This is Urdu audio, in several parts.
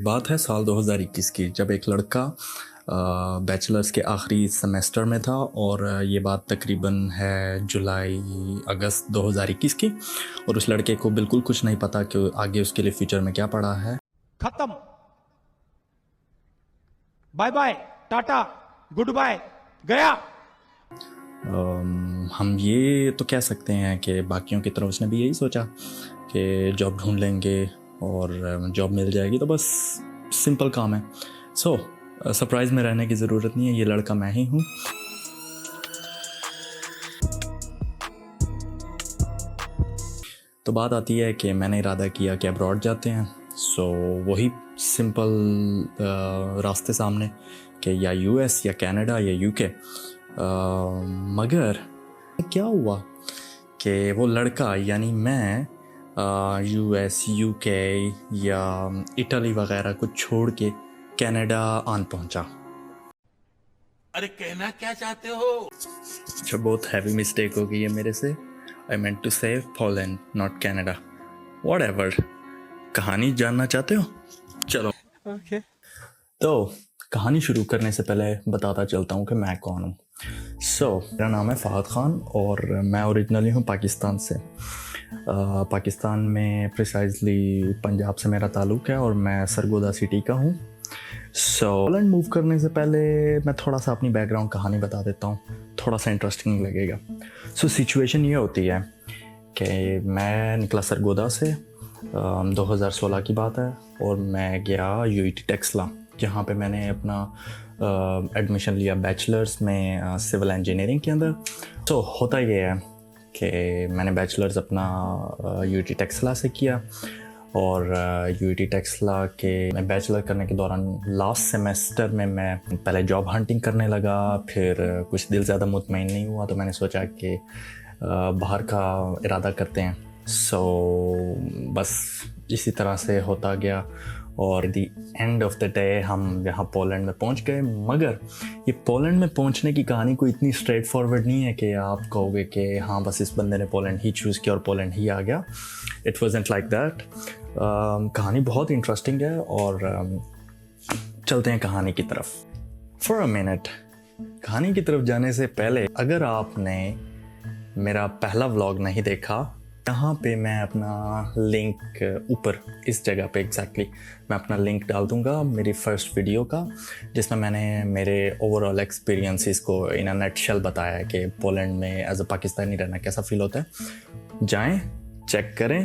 بات ہے سال 2021 کی، جب ایک لڑکا بیچلرز کے آخری سیمیسٹر میں تھا، اور یہ بات تقریباً ہے جولائی اگست 2021 کی، اور اس لڑکے کو بالکل کچھ نہیں پتا کہ آگے اس کے لیے فیوچر میں کیا پڑا ہے۔ ختم، بائے بائے، ٹاٹا، گڈ بائے، گیا۔ ہم یہ تو کہہ سکتے ہیں کہ باقیوں کی طرح اس نے بھی یہی سوچا کہ جاب ڈھونڈ لیں گے اور جاب مل جائے گی، تو بس سمپل کام ہے۔ سرپرائز میں رہنے کی ضرورت نہیں ہے، یہ لڑکا میں ہی ہوں۔ تو بات آتی ہے کہ میں نے ارادہ کیا کہ ابراڈ جاتے ہیں، وہی سمپل راستے سامنے کہ یا یو ایس یا کینیڈا یا یو کے۔ مگر کیا ہوا کہ وہ لڑکا یعنی میں یو ایس، یو کے یا اٹلی وغیرہ کو چھوڑ کے کینیڈا آن پہنچا۔ ارے کہنا کیا چاہتے ہو؟ اچھا، بہت ہیوی مسٹیک ہو گئی ہے میرے سے۔ I meant to say Poland, not Canada. Whatever. کہانی جاننا چاہتے ہو؟ چلو اوکے۔ تو کہانی شروع کرنے سے پہلے بتاتا چلتا ہوں کہ میں کون ہوں۔ میرا نام ہے فہد خان، اور میں اوریجنلی ہوں پاکستان سے۔ پاکستان میں پریسائزلی پنجاب سے میرا تعلق ہے، اور میں سرگودا سٹی کا ہوں۔ پولینڈ موو کرنے سے پہلے میں تھوڑا سا اپنی بیک گراؤنڈ کہانی بتا دیتا ہوں، تھوڑا سا انٹرسٹنگ لگے گا۔ سچویشن یہ ہوتی ہے کہ میں نکلا سرگودا سے، 2016 کی بات ہے، اور میں گیا یو ای ٹی ٹیکسلا، جہاں پہ میں نے اپنا ایڈمیشن لیا بیچلرز میں سول انجینئرنگ کے اندر۔ ہوتا یہ ہے کہ میں نے بیچلرز اپنا یو ای ٹی ٹیکسلا سے کیا، اور یو ای ٹی ٹیکسلا کے میں بیچلر کرنے کے دوران لاسٹ سیمیسٹر میں پہلے جاب ہنٹنگ کرنے لگا، پھر کچھ دل زیادہ مطمئن نہیں ہوا، تو میں نے سوچا کہ باہر کا ارادہ کرتے ہیں۔ بس اسی طرح سے ہوتا گیا، اور the end of the day ہم یہاں پولینڈ میں پہنچ گئے۔ مگر یہ پولینڈ میں پہنچنے کی کہانی کوئی اتنی اسٹریٹ فارورڈ نہیں ہے کہ آپ کہو گے کہ ہاں بس اس بندے نے پولینڈ ہی چوز کیا اور پولینڈ ہی آ گیا۔ It wasn't like that. کہانی بہت انٹرسٹنگ ہے، اور چلتے ہیں کہانی کی طرف۔ فار اے منٹ، کہانی کی طرف جانے سے پہلے اگر آپ نے میرا پہلا ولاگ نہیں دیکھا، یہاں پہ میں اپنا لنک اوپر اس جگہ پہ ایگزیکٹلی میں اپنا لنک ڈال دوں گا میری فرسٹ ویڈیو کا، جس میں نے میرے اوور آل ایکسپیرینسز کو ان اے نیٹ شیل بتایا کہ پولینڈ میں ایز اے پاکستانی رہنا کیسا فیل ہوتا ہے۔ جائیں، چیک کریں،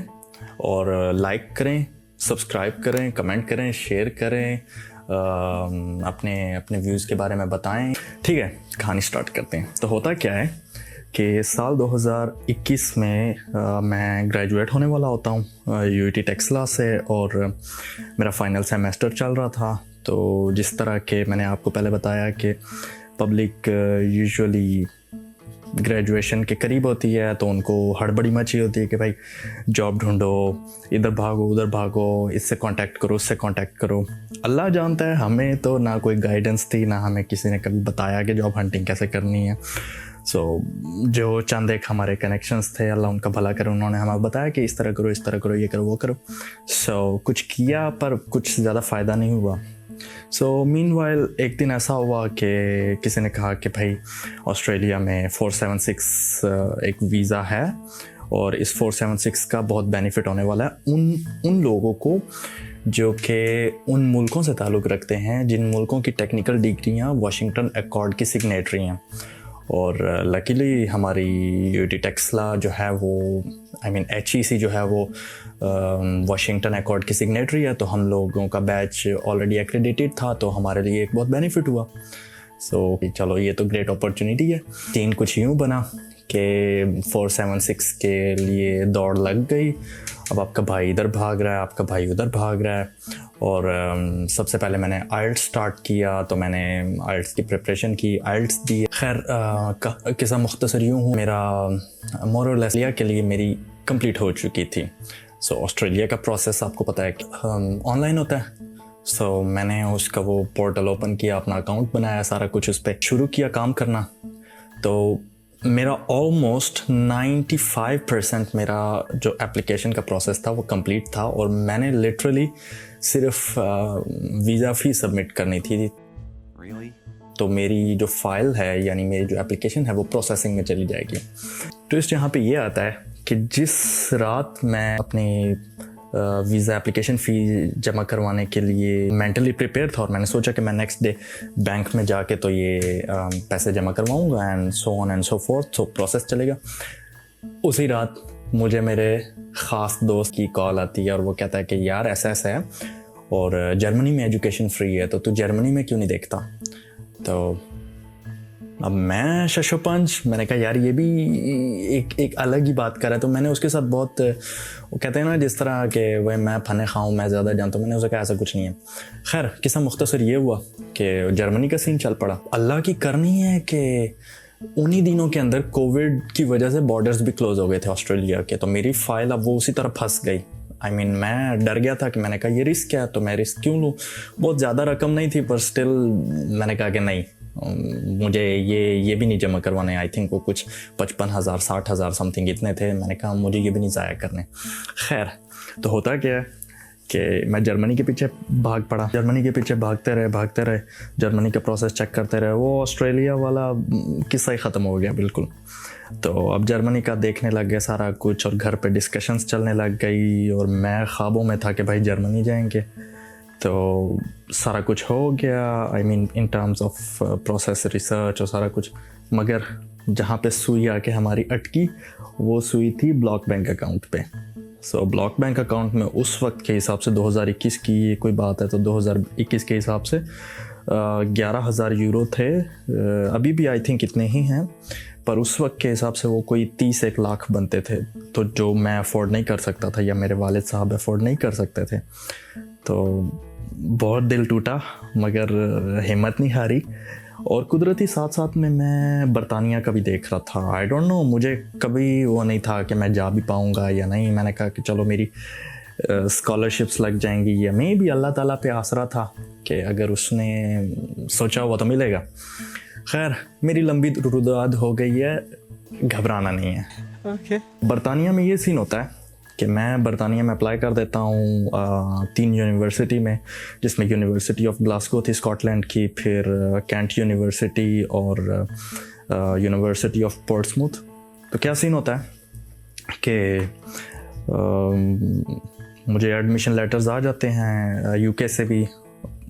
اور لائک کریں، سبسکرائب کریں، کمنٹ کریں، شیئر کریں، اپنے ویوز کے بارے میں بتائیں۔ ٹھیک ہے، کہانی سٹارٹ کرتے ہیں۔ تو ہوتا کیا ہے کہ سال 2021 میں میں گریجویٹ ہونے والا ہوتا ہوں یو ای ٹی ٹیکسلا سے، اور میرا فائنل سیمیسٹر چل رہا تھا۔ تو جس طرح کہ میں نے آپ کو پہلے بتایا کہ پبلک یوزولی گریجویشن کے قریب ہوتی ہے، تو ان کو ہڑبڑی مچی ہوتی ہے کہ بھائی جاب ڈھونڈو، ادھر بھاگو ادھر بھاگو، اس سے کانٹیکٹ کرو، اس سے کانٹیکٹ کرو۔ اللہ جانتا ہے، ہمیں تو نہ کوئی گائیڈنس تھی، نہ ہمیں کسی نے کبھی بتایا کہ جاب ہنٹنگ کیسے کرنی ہے۔ جو چند ایک ہمارے کنیکشنز تھے، اللہ ان کا بھلا کرے، انہوں نے ہمیں بتایا کہ اس طرح کرو، اس طرح کرو، یہ کرو، وہ کرو۔ کچھ کیا، پر کچھ زیادہ فائدہ نہیں ہوا۔ مین وائل ایک دن ایسا ہوا کہ کسی نے کہا کہ بھائی آسٹریلیا میں 476 ایک ویزا ہے، اور اس 476 کا بہت بینیفٹ ہونے والا ہے ان لوگوں کو جو کہ ان ملکوں سے تعلق رکھتے ہیں جن ملکوں کی ٹیکنیکل ڈگریاں واشنگٹن ایکارڈ کی سگنیٹری ہیں۔ اور لکیلی ہماری یو ای ٹی ٹیکسلا جو ہے وہ ایچ ای سی جو ہے وہ واشنگٹن ایکارڈ کی سگنیٹری ہے، تو ہم لوگوں کا بیچ آلریڈی ایکریڈیٹڈ تھا، تو ہمارے لیے ایک بہت بینیفٹ ہوا۔ چلو یہ تو گریٹ اپرچونیٹی ہے۔ سین کچھ یوں بنا کہ 476 کے لیے دوڑ لگ گئی۔ اب آپ کا بھائی ادھر بھاگ رہا ہے، آپ کا بھائی ادھر بھاگ رہا ہے، اور سب سے پہلے میں نے آئلٹس سٹارٹ کیا، تو میں نے آئلٹس کی پریپریشن کی، آئلٹس دی۔ خیر قصہ مختصر یوں ہوں، میرا مور اور لیس کے لیے میری کمپلیٹ ہو چکی تھی۔ آسٹریلیا کا پروسیس آپ کو پتہ ہے کہ آن لائن ہوتا ہے۔ میں نے اس کا وہ پورٹل اوپن کیا، اپنا اکاؤنٹ بنایا، سارا کچھ اس پہ شروع کیا کام کرنا۔ تو میرا آلموسٹ 95% میرا جو اپلیکیشن کا پروسیس تھا وہ کمپلیٹ تھا، اور میں نے لٹرلی صرف ویزا فی سبمٹ کرنی تھی. تو میری جو فائل ہے یعنی میری جو اپلیکیشن ہے وہ پروسیسنگ میں چلی جائے گی. ٹوئسٹ یہاں پہ یہ آتا ہے کہ جس رات میں اپنی ویزا اپلیکیشن فی جمع کروانے کے لیے مینٹلی پریپیئر تھا اور میں نے سوچا کہ میں نیکسٹ ڈے بینک میں جا کے تو یہ پیسے جمع کرواؤں گا and so on and so forth, so process چلے گا. اسی رات مجھے میرے خاص دوست کی کال آتی ہے اور وہ کہتا ہے کہ یار ایسا ایسا ہے اور جرمنی میں ایجوکیشن فری ہے تو جرمنی میں کیوں نہیں دیکھتا. تو اب میں شش و پنج، میں نے کہا یار یہ بھی ایک الگ ہی بات کر رہا ہے. تو میں نے اس کے ساتھ بہت، وہ کہتے ہیں نا جس طرح کہ وہ میں پھنے خاؤں میں زیادہ جانتا ہوں، میں نے اسے کہا ایسا کچھ نہیں ہے. خیر قصہ مختصر یہ ہوا کہ جرمنی کا سین چل پڑا. اللہ کی کرنی ہے کہ انہی دنوں کے اندر کووڈ کی وجہ سے بارڈرز بھی کلوز ہو گئے تھے آسٹریلیا کے. تو میری فائل اب وہ اسی طرح پھنس گئی. میں ڈر گیا تھا کہ میں نے کہا یہ رسک ہے تو میں رسک کیوں لوں. بہت زیادہ رقم نہیں تھی پر اسٹل میں نے کہا کہ نہیں، مجھے یہ بھی نہیں جمع کروانے. آئی تھنک وہ کچھ 55,000 60,000 سم تھنگ اتنے تھے. میں نے کہا مجھے یہ بھی نہیں ضائع کرنے. خیر تو ہوتا کیا ہے کہ میں جرمنی کے پیچھے بھاگ پڑا. جرمنی کے پیچھے بھاگتے رہے جرمنی کا پروسیس چیک کرتے رہے. وہ آسٹریلیا والا قصہ ہی ختم ہو گیا بالکل. تو اب جرمنی کا دیکھنے لگ گئے سارا کچھ اور گھر پہ ڈسکشنز چلنے لگ گئی اور میں خوابوں میں تھا کہ بھائی جرمنی جائیں گے. تو سارا کچھ ہو گیا، I mean in terms of process research اور سارا کچھ. مگر جہاں پہ سوئی آ کے ہماری اٹکی وہ سوئی تھی بلاک بینک اکاؤنٹ پہ. سو بلاک بینک اکاؤنٹ میں اس وقت کے حساب سے 2021 کی کوئی بات ہے تو 2021 کے حساب سے 11,000 یورو تھے. ابھی بھی آئی تھنک اتنے ہی ہیں پر اس وقت کے حساب سے وہ کوئی 30 لاکھ بنتے تھے. تو جو میں افورڈ نہیں کر سکتا تھا یا میرے والد صاحب افورڈ نہیں کر سکتے تھے. تو بہت دل ٹوٹا مگر ہمت نہیں ہاری. اور قدرتی ساتھ میں برطانیہ کا بھی دیکھ رہا تھا. آئی ڈونٹ نو، مجھے کبھی وہ نہیں تھا کہ میں جا بھی پاؤں گا یا نہیں. میں نے کہا کہ چلو میری اسکالرشپس لگ جائیں گی یا میں بھی اللہ تعالیٰ پہ آسرا تھا کہ اگر اس نے سوچا ہوا تو ملے گا. خیر میری لمبی روداد ہو گئی ہے، گھبرانا نہیں ہے. برطانیہ میں یہ سین ہوتا ہے کہ میں برطانیہ میں اپلائی کر دیتا ہوں 3 یونیورسٹی میں، جس میں یونیورسٹی آف گلاسگو تھی اسکاٹ لینڈ کی، پھر کینٹ یونیورسٹی اور یونیورسٹی آف پورٹسموتھ. تو کیا سین ہوتا ہے کہ مجھے ایڈمیشن لیٹرز آ جاتے ہیں یو کے سے بھی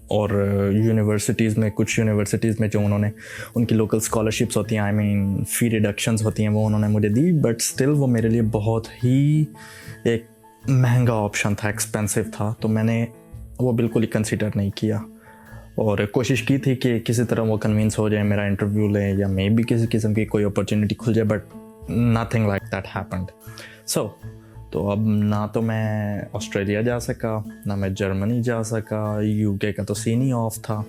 اور یونیورسٹیز میں، کچھ یونیورسٹیز میں جو انہوں نے ان کی لوکل اسکالرشپس ہوتی ہیں، آئی مین فی ریڈکشنز ہوتی ہیں، وہ انہوں نے مجھے دی. بٹ اسٹل وہ میرے لیے بہت ہی ایک مہنگا آپشن تھا، ایکسپینسو تھا. تو میں نے وہ بالکل ہی کنسیڈر نہیں کیا اور کوشش کی تھی کہ کسی طرح وہ کنوینس ہو جائے، میرا انٹرویو لیں یا میں بھی کسی قسم کی کوئی اپرچونیٹی کھل جائے. But nothing like that happened. تو اب نہ تو میں آسٹریلیا جا سکا، نہ میں جرمنی جا سکا. یو کے کا تو سین ہی آف تھا.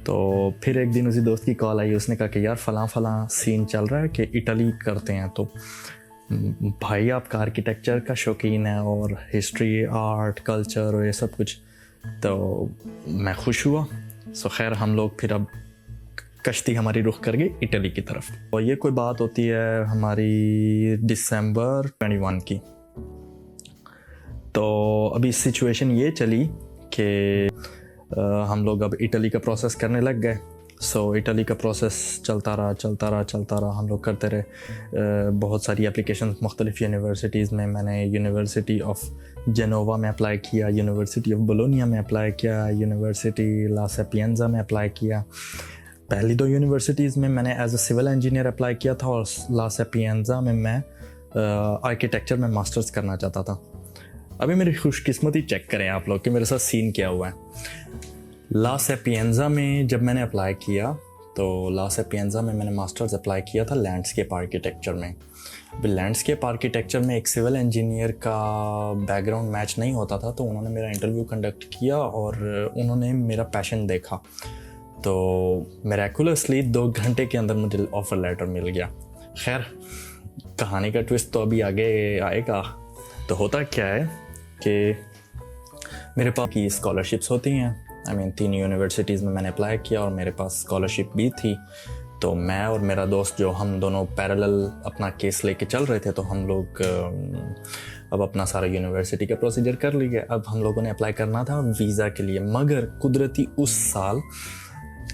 تو پھر ایک دن اسی دوست کی کال آئی، اس نے کہا کہ یار فلاں سین چل رہا ہے کہ اٹلی کرتے ہیں. تو بھائی آپ کا آرکیٹیکچر کا شوقین ہے اور ہسٹری، آرٹ، کلچر اور یہ سب کچھ. تو میں خوش ہوا. سو خیر ہم لوگ پھر اب کشتی ہماری رخ کر گئی اٹلی کی طرف. اور یہ کوئی بات ہوتی ہے ہماری دسمبر 21 کی. تو ابھی سچویشن یہ چلی کہ ہم لوگ اب اٹلی کا پروسیس کرنے لگ گئے. سو اٹلی کا پروسیس چلتا رہا. ہم لوگ کرتے رہے بہت ساری اپلیکیشنز مختلف یونیورسٹیز میں. میں نے یونیورسٹی آف جنووا میں اپلائی کیا، یونیورسٹی آف بولونیا میں اپلائی کیا، یونیورسٹی لا سیپینزا میں اپلائی کیا. پہلی 2 یونیورسٹیز میں نے as a civil engineer apply کیا تھا اور لا سیپینزا میں آرکیٹیکچر میں ماسٹرز کرنا چاہتا تھا. ابھی میری خوش قسمتی چیک کریں آپ لوگ کہ میرے ساتھ سین کیا ہوا ہے. لا سیپینزا میں جب میں نے اپلائی کیا تو لا سیپینزا میں نے ماسٹرز اپلائی کیا تھا لینڈسکیپ آرکیٹیکچر میں. ابھی لینڈسکیپ آرکیٹیکچر میں ایک سول انجینئر کا بیک گراؤنڈ میچ نہیں ہوتا تھا. تو انہوں نے میرا انٹرویو کنڈکٹ کیا اور انہوں نے میرا پیشن دیکھا. تو میریکولسلی 2 گھنٹے کے اندر مجھے آفر لیٹر مل گیا. خیر کہانی کا ٹوسٹ تو ابھی آگے آئے گا. تو ہوتا کیا ہے کہ میرے پاس کی اسکالرشپس ہوتی ہیں. آئی مین 3 یونیورسٹیز میں نے اپلائی کیا اور میرے پاس اسکالرشپ بھی تھی. تو میں اور میرا دوست جو ہم دونوں پیرالل اپنا کیس لے کے چل رہے تھے تو ہم لوگ اب اپنا سارا یونیورسٹی کا پروسیجر کر لیا. اب ہم لوگوں نے اپلائی کرنا تھا ویزا کے لیے, مگر قدرتی اس سال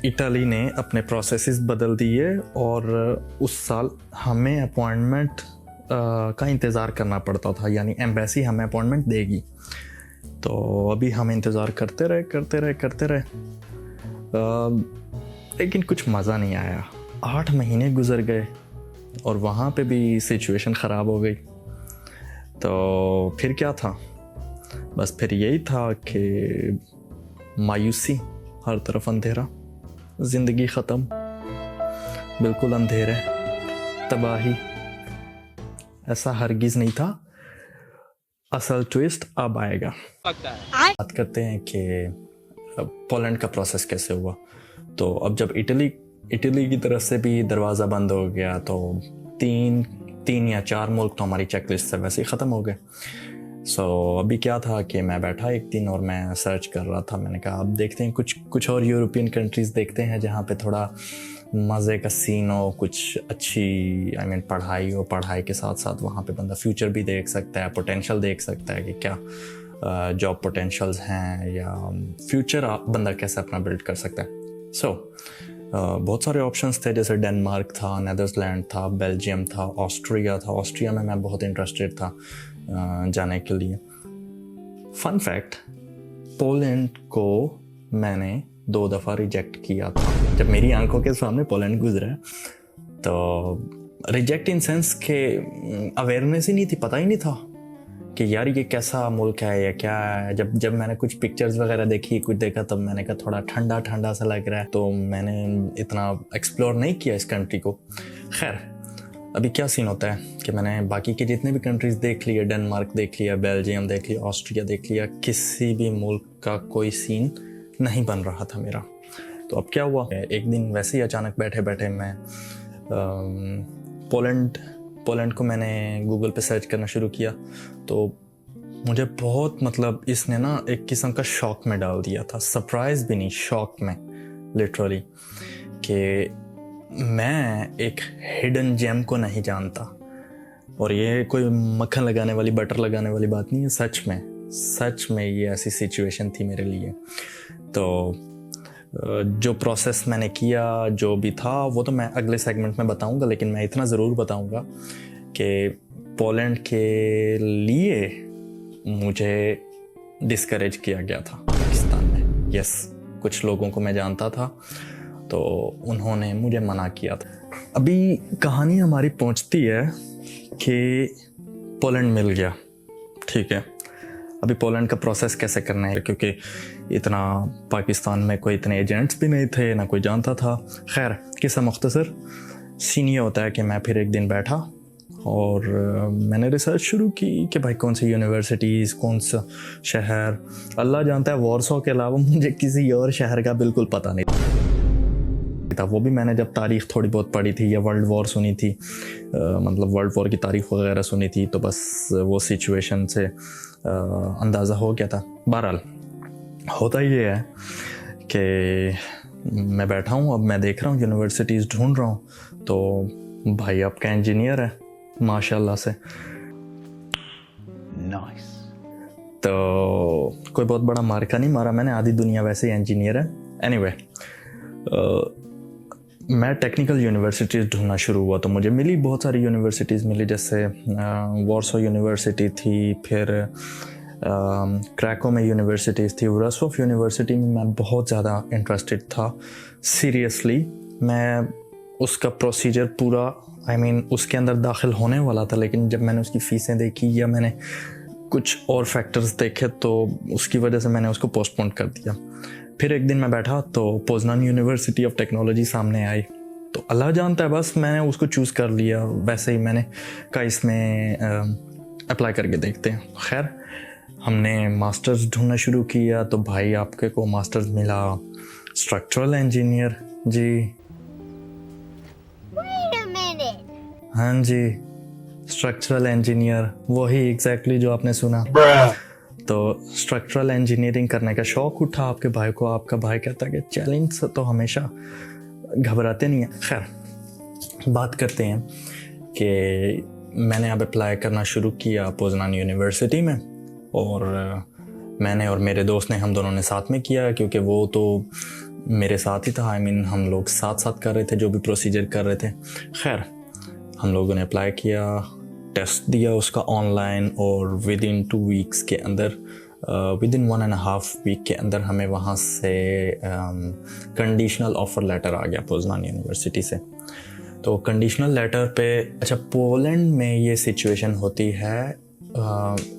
اٹلی نے اپنے پروسیسز بدل دیے اور اس سال ہمیں اپوائنٹمنٹ کا انتظار کرنا پڑتا تھا, یعنی ایمبیسی ہمیں اپوائنٹمنٹ دے گی. تو ابھی ہم انتظار کرتے رہے لیکن کچھ مزہ نہیں آیا. 8 مہینے گزر گئے اور وہاں پہ بھی سچویشن خراب ہو گئی. تو پھر کیا تھا, بس پھر یہی تھا کہ مایوسی, ہر طرف اندھیرا, زندگی ختم, بالکل اندھیرے, تباہی. ایسا ہرگز نہیں تھا. اصل ٹویسٹ اب آئے گا. بات کرتے ہیں کہ پولینڈ کا پروسیس کیسے ہوا. تو اب جب اٹلی کی طرف سے بھی دروازہ بند ہو گیا تو 3 یا 4 ملک تو ہماری چیک لسٹ سے ویسے ہی ختم ہو گئے. سو ابھی کیا تھا کہ میں بیٹھا ایک دن اور میں سرچ کر رہا تھا. میں نے کہا اب دیکھتے ہیں کچھ اور یورپین کنٹریز دیکھتے ہیں جہاں پہ تھوڑا مزے کا سین ہو, کچھ اچھی پڑھائی ہو, پڑھائی کے ساتھ ساتھ وہاں پہ بندہ فیوچر بھی دیکھ سکتا ہے, پوٹینشیل دیکھ سکتا ہے کہ کیا جاب پوٹینشیلز ہیں یا فیوچر بندہ کیسے اپنا بلڈ کر سکتا ہے. سو بہت سارے آپشنس تھے, جیسے ڈینمارک تھا, نیدرلینڈ تھا, بیلجیم تھا, آسٹریا تھا. آسٹریا میں بہت انٹرسٹڈ تھا جانے کے لیے. فن فیکٹ, پولینڈ کو میں نے 2 دفعہ ریجیکٹ کیا تھا. جب میری آنکھوں کے سامنے پولینڈ گزرا تو ریجیکٹ ان سینس کہ اویئرنیس ہی نہیں تھی, پتہ ہی نہیں تھا کہ یار یہ کیسا ملک ہے یا کیا ہے. جب میں نے کچھ پکچرز وغیرہ دیکھی, کچھ دیکھا, تب میں نے کہا تھوڑا ٹھنڈا سا لگ رہا ہے, تو میں نے اتنا ایکسپلور نہیں کیا اس کنٹری کو. خیر, ابھی کیا سین ہوتا ہے کہ میں نے باقی کے جتنے بھی کنٹریز دیکھ لیے, ڈینمارک دیکھ لیا, بیلجیم دیکھ لیا, آسٹریا دیکھ لیا, کسی بھی ملک کا کوئی سین نہیں بن رہا تھا میرا. تو اب کیا ہوا, ایک دن ویسے ہی اچانک بیٹھے میں پولینڈ کو میں نے گوگل پہ سرچ کرنا شروع کیا. تو مجھے بہت اس نے نا ایک قسم کا شوق میں ڈال دیا تھا, سرپرائز بھی نہیں, شوق میں لٹرلی, کہ میں ایک ہڈن جیم کو نہیں جانتا. اور یہ کوئی مکھن لگانے والی, بٹر لگانے والی بات نہیں ہے, سچ میں یہ ایسی سچویشن تھی میرے لیے. تو جو پروسیس میں نے کیا, جو بھی تھا, وہ تو میں اگلے سیگمنٹ میں بتاؤں گا, لیکن میں اتنا ضرور بتاؤں گا کہ پولینڈ کے لیے مجھے ڈسکریج کیا گیا تھا پاکستان میں. یس, کچھ لوگوں کو میں جانتا تھا تو انہوں نے مجھے منع کیا تھا. ابھی کہانی ہماری پہنچتی ہے کہ پولینڈ مل گیا, ٹھیک ہے. ابھی پولینڈ کا پروسیس کیسے کرنا ہے, کیونکہ اتنا پاکستان میں کوئی اتنے ایجنٹس بھی نہیں تھے, نہ کوئی جانتا تھا. خیر, قصہ مختصر سین یہ ہوتا ہے کہ میں پھر ایک دن بیٹھا اور میں نے ریسرچ شروع کی کہ بھائی کون سی یونیورسٹیز, کون سا شہر. اللہ جانتا ہے وارسو کے علاوہ مجھے کسی اور شہر کا بالکل پتہ نہیں تھا. وہ بھی میں نے جب تاریخ تھوڑی بہت پڑھی تھی یا ورلڈ وار سنی تھی, ورلڈ وار کی تاریخ وغیرہ سنی تھی, تو بس وہ سچویشن سے اندازہ ہو گیا تھا. بہرحال ہوتا یہ ہے کہ میں بیٹھا ہوں, اب میں دیکھ رہا ہوں یونیورسٹیز ڈھونڈ رہا ہوں. تو بھائی آپ کا انجینئر ہے ماشاء اللہ سے, نائس. تو کوئی بہت بڑا مارکا نہیں مارا میں نے, آدھی دنیا ویسے ہی انجینئر ہے. اینی وے, میں ٹیکنیکل یونیورسٹیز ڈھونڈنا شروع ہوا تو مجھے ملی, بہت ساری یونیورسٹیز ملی, جیسے وارسو یونیورسٹی تھی, پھر کریکو میں یونیورسٹیز تھی, ورسوف یونیورسٹی میں میں بہت زیادہ انٹرسٹڈ تھا. سیریسلی میں اس کا پروسیجر پورا اس کے اندر داخل ہونے والا تھا, لیکن جب میں نے اس کی فیسیں دیکھی یا میں نے کچھ اور فیکٹرز دیکھے تو اس کی وجہ سے میں نے اس کو پوسٹ پون کر دیا. پھر ایک دن میں بیٹھا تو پوزنان یونیورسٹی آف ٹیکنالوجی سامنے آئی, تو اللہ جانتا ہے بس میں نے اس کو چوز کر لیا. ویسے ہی میں نے کہا اس میں اپلائی کر کے دیکھتے ہیں. خیر, ہم نے ماسٹرز ڈھونڈنا شروع کیا تو بھائی آپ کے کو ماسٹرز ملا اسٹرکچرل انجینئر. جی ہاں جی, اسٹرکچرل انجینئر, وہی ایگزیکٹلی جو آپ نے سنا. تو اسٹرکچرل انجینئرنگ کرنے کا شوق اٹھا آپ کے بھائی کو. آپ کا بھائی کہتا ہے کہ چیلنج سے تو ہمیشہ گھبراتے نہیں ہیں. خیر, بات کرتے ہیں کہ میں نے اب اپلائی کرنا شروع کیا پوزنان یونیورسٹی میں, اور میں نے اور میرے دوست نے, ہم دونوں نے ساتھ میں کیا, کیونکہ وہ تو میرے ساتھ ہی تھا. ہم لوگ ساتھ ساتھ کر رہے تھے جو بھی پروسیجر کر رہے تھے. خیر, ہم لوگوں نے اپلائی کیا, ٹیسٹ دیا اس کا آن لائن, اور ودن 2 ویکس کے اندر, ودن 1.5 ویک کے اندر ہمیں وہاں سے کنڈیشنل آفر لیٹر آ گیا پوزنان یونیورسٹی سے. تو کنڈیشنل لیٹر پہ, اچھا پولینڈ میں یہ سچویشن ہوتی ہے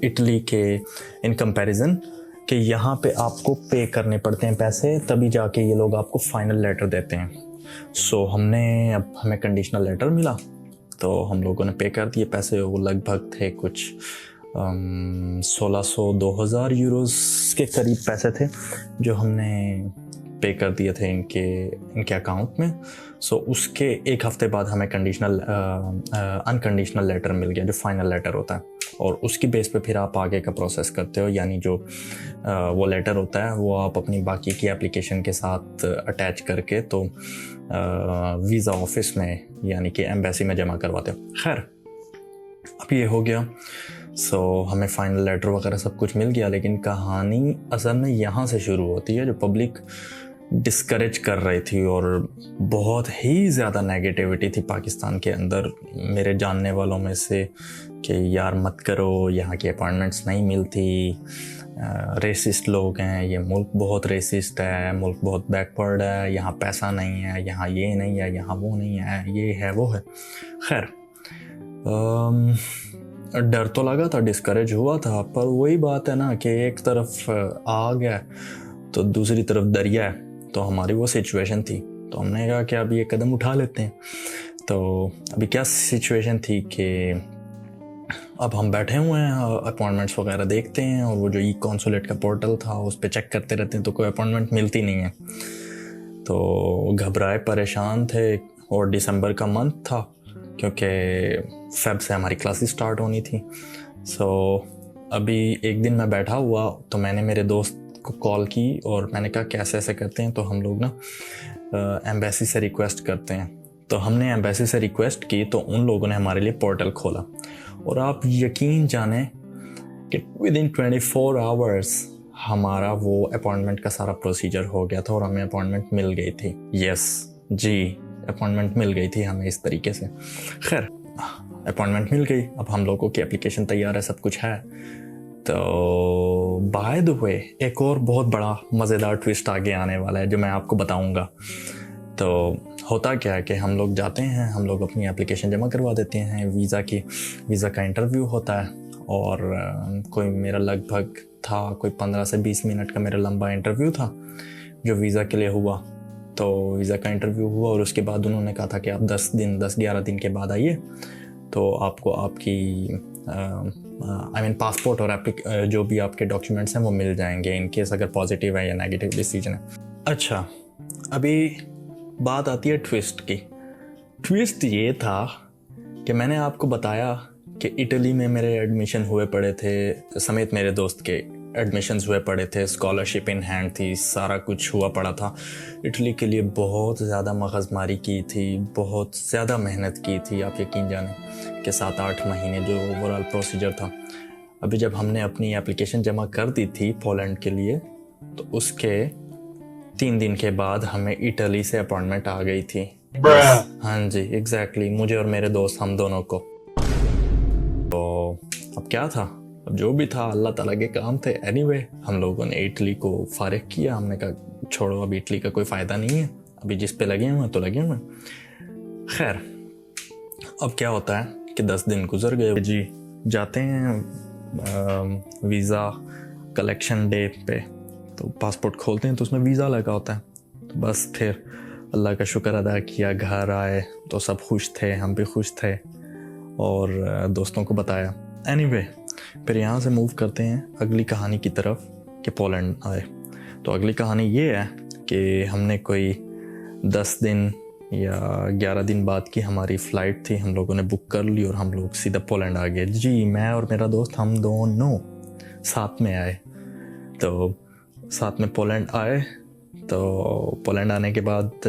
اٹلی کے ان کمپیریزن, کہ یہاں پہ آپ کو پے کرنے پڑتے ہیں پیسے, تبھی جا کے یہ لوگ آپ کو فائنل لیٹر دیتے ہیں. سو ہمیں کنڈیشنل لیٹر ملا, تو ہم لوگوں نے پے کر دیے پیسے. وہ لگ بھگ تھے کچھ 1600-2000 یوروز کے قریب پیسے تھے جو ہم نے پے کر دیے تھے ان کے اکاؤنٹ میں. سو اس کے ایک ہفتے بعد ہمیں انکنڈیشنل لیٹر مل گیا, جو فائنل لیٹر ہوتا ہے, اور اس کی بیس پہ پھر آپ آگے کا پروسیس کرتے ہو. یعنی جو وہ لیٹر ہوتا ہے وہ آپ اپنی باقی کی اپلیکیشن کے ساتھ اٹیچ کر کے تو ویزا آفس میں یعنی کہ ایمبیسی میں جمع کرواتے ہو. خیر, اب یہ ہو گیا. سو ہمیں فائنل لیٹر وغیرہ سب کچھ مل گیا, لیکن کہانی اصل میں یہاں سے شروع ہوتی ہے. جو پبلک ڈسکریج کر رہی تھی اور بہت ہی زیادہ نیگیٹیوٹی تھی پاکستان کے اندر میرے جاننے والوں میں سے, کہ یار مت کرو, یہاں کی اپائنٹمنٹس نہیں ملتی, ریسسٹ لوگ ہیں, یہ ملک بہت ریسسٹ ہے, ملک بہت بیکورڈ ہے, یہاں پیسہ نہیں ہے, یہاں یہ نہیں ہے, یہاں وہ نہیں ہے, یہ ہے وہ ہے. خیر, ڈر تو لگا تھا, ڈسکریج ہوا تھا, پر وہی بات ہے نا کہ ایک طرف آگ ہے تو دوسری طرف دریا ہے. تو ہماری وہ سچویشن تھی, تو ہم نے کہا کہ اب یہ قدم اٹھا لیتے ہیں. تو ابھی کیا سچویشن تھی کہ اب ہم بیٹھے ہوئے ہیں, اپوائنٹمنٹس وغیرہ دیکھتے ہیں, اور وہ جو ای کونسولیٹ کا پورٹل تھا اس پہ چیک کرتے رہتے ہیں, تو کوئی اپوائنٹمنٹ ملتی نہیں ہے. تو گھبرائے پریشان تھے, اور دسمبر کا منتھ تھا کیونکہ فیب سے ہماری کلاسز سٹارٹ ہونی تھی. سو ابھی ایک دن میں بیٹھا ہوا, تو میں نے میرے دوست کو کال کی اور میں نے کہا کیسے ایسے کرتے ہیں, تو ہم لوگ نا ایمبیسی سے ریکویسٹ کرتے ہیں. تو ہم نے ایمبیسی سے ریکویسٹ کی, تو ان لوگوں نے ہمارے لیے پورٹل کھولا, اور آپ یقین جانیں کہ ودن 24 آورس ہمارا وہ اپوائنٹمنٹ کا سارا پروسیجر ہو گیا تھا, اور ہمیں اپوائنٹمنٹ مل گئی تھی. یس جی, اپوائنٹمنٹ مل گئی تھی ہمیں اس طریقے سے. خیر, اپوائنٹمنٹ مل گئی, اب ہم لوگوں کی اپلیکیشن تیار ہے, سب کچھ ہے. تو بائی دا وے ایک اور بہت بڑا مزیدار ٹوسٹ آگے آنے والا ہے جو میں آپ کو بتاؤں گا. تو ہوتا کیا ہے کہ ہم لوگ جاتے ہیں, ہم لوگ اپنی اپلیکیشن جمع کروا دیتے ہیں, ویزا کا انٹرویو ہوتا ہے, اور کوئی میرا لگ بھگ تھا کوئی 15 سے 20 منٹ کا میرا لمبا انٹرویو تھا جو ویزا کے لیے ہوا. تو ویزا کا انٹرویو ہوا, اور اس کے بعد انہوں نے کہا تھا کہ آپ 10-11 دن کے بعد آئیے, تو آپ کو آپ کی پاسپورٹ اور جو بھی آپ کے ڈاکیومنٹس ہیں وہ مل جائیں گے, ان کیس اگر پازیٹیو ہے یا نیگیٹیو ڈیسیجن ہے. اچھا, ابھی بات آتی ہے ٹوسٹ کی. ٹوسٹ یہ تھا کہ میں نے آپ کو بتایا کہ اٹلی میں میرے ایڈمیشن ہوئے پڑے تھے, سمیت میرے دوست کے ایڈمیشنز ہوئے پڑے تھے, اسکالرشپ ان ہینڈ تھی, سارا کچھ ہوا پڑا تھا. اٹلی کے لیے بہت زیادہ مغز ماری کی تھی, بہت زیادہ محنت کی تھی, آپ یقین جانیں کہ 7-8 مہینے جو اوورال پروسیجر تھا. ابھی جب ہم نے اپنی اپلیکیشن جمع کر دی تھی پولینڈ کے لیے, تو اس کے 3 دن کے بعد ہمیں اٹلی سے اپوائنٹمنٹ آ گئی تھی. ہاں جی, ایگزیکٹلی, مجھے اور میرے دوست ہم دونوں کو. تو اب کیا تھا, اب جو بھی تھا اللہ تعالیٰ کے کام تھے. اینی وے, ہم لوگوں نے اٹلی کو فارغ کیا. ہم نے کہا چھوڑو, اب اٹلی کا کوئی فائدہ نہیں ہے, ابھی جس پہ لگے ہوئے تو لگے ہوئے. خیر, اب کیا ہوتا ہے کہ 10 دن گزر گئے جی, جاتے ہیں ویزا کلیکشن ڈے پہ, تو پاسپورٹ کھولتے ہیں تو اس میں ویزا لگا ہوتا ہے. تو بس پھر اللہ کا شکر ادا کیا, گھر آئے تو سب خوش تھے, ہم بھی خوش تھے, اور دوستوں کو بتایا. اینی وے, پھر یہاں سے موو کرتے ہیں اگلی کہانی کی طرف کہ پولینڈ آئے. تو اگلی کہانی یہ ہے کہ ہم نے کوئی 10 دن یا 11 دن بعد کی ہماری فلائٹ تھی, ہم لوگوں نے بک کر لی, اور ہم لوگ سیدھا پولینڈ آ گئے. جی, میں اور میرا دوست ہم دونوں ساتھ میں آئے. تو ساتھ میں پولینڈ آئے. تو پولینڈ آنے کے بعد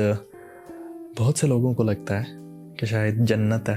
بہت سے لوگوں کو لگتا ہے کہ شاید جنت ہے,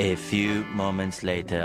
A few moments later.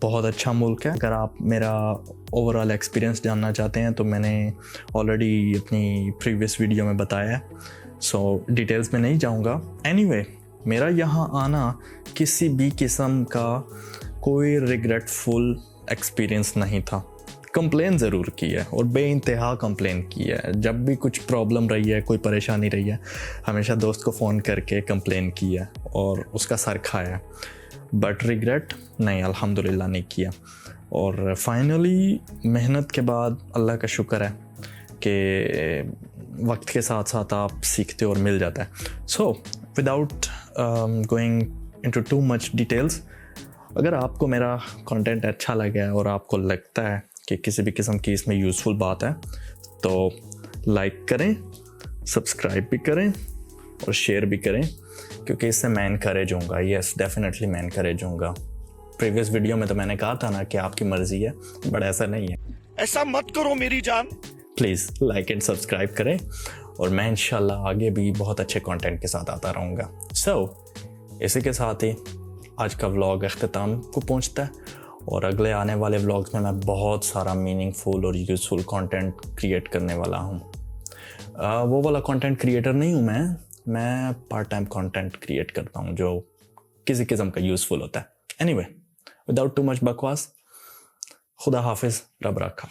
بہت اچھا ملک ہے. اگر آپ میرا اوور آل ایکسپیرینس جاننا چاہتے ہیں تو میں نے آلریڈی اپنی پریویس ویڈیو میں بتایا ہے, سو ڈیٹیلز میں نہیں جاؤں گا. اینی وے, میرا یہاں آنا کسی بھی قسم کا کوئی ریگریٹ فل ایکسپیرینس نہیں تھا. کمپلین ضرور کی ہے اور بے انتہا کمپلین کی ہے. جب بھی کچھ پرابلم رہی ہے, کوئی پریشانی رہی ہے, ہمیشہ دوست کو فون کر کے کمپلین کی ہے اور اس کا سر کھایا. بٹ ریگریٹ نہیں, الحمدللہ نہیں کیا. اور فائنلی محنت کے بعد اللہ کا شکر ہے کہ وقت کے ساتھ ساتھ آپ سیکھتے اور مل جاتا ہے. So without going into too much details, اگر آپ کو میرا کنٹینٹ اچھا لگا ہے اور آپ کو لگتا ہے کہ کسی بھی قسم کی اس میں یوزفل بات ہے تو لائک کریں, سبسکرائب بھی کریں اور شیئر بھی کریں, کیونکہ اس سے میں انکریج ہوں گا. یس, ڈیفینیٹلی میں انکریج ہوں گا. پریویس ویڈیو میں تو میں نے کہا تھا نا کہ آپ کی مرضی ہے, بٹ ایسا نہیں ہے. ایسا مت کرو میری جان. پلیز لائک اینڈ سبسکرائب کریں اور میں انشاءاللہ آگے بھی بہت اچھے کانٹینٹ کے ساتھ آتا رہوں گا. سو اسی کے ساتھ ہی آج کا ولاگ اختتام کو پہنچتا ہے, اور اگلے آنے والے ولاگز میں بہت سارا میننگ فل اور یوزفل کانٹینٹ کریٹ کرنے والا ہوں. وہ والا کانٹینٹ کریٹر نہیں ہوں میں پارٹ ٹائم کانٹینٹ کریٹ کرتا ہوں جو کسی قسم کا یوزفل ہوتا ہے. Any way, without too much بکواس, خدا حافظ, رب رکھا.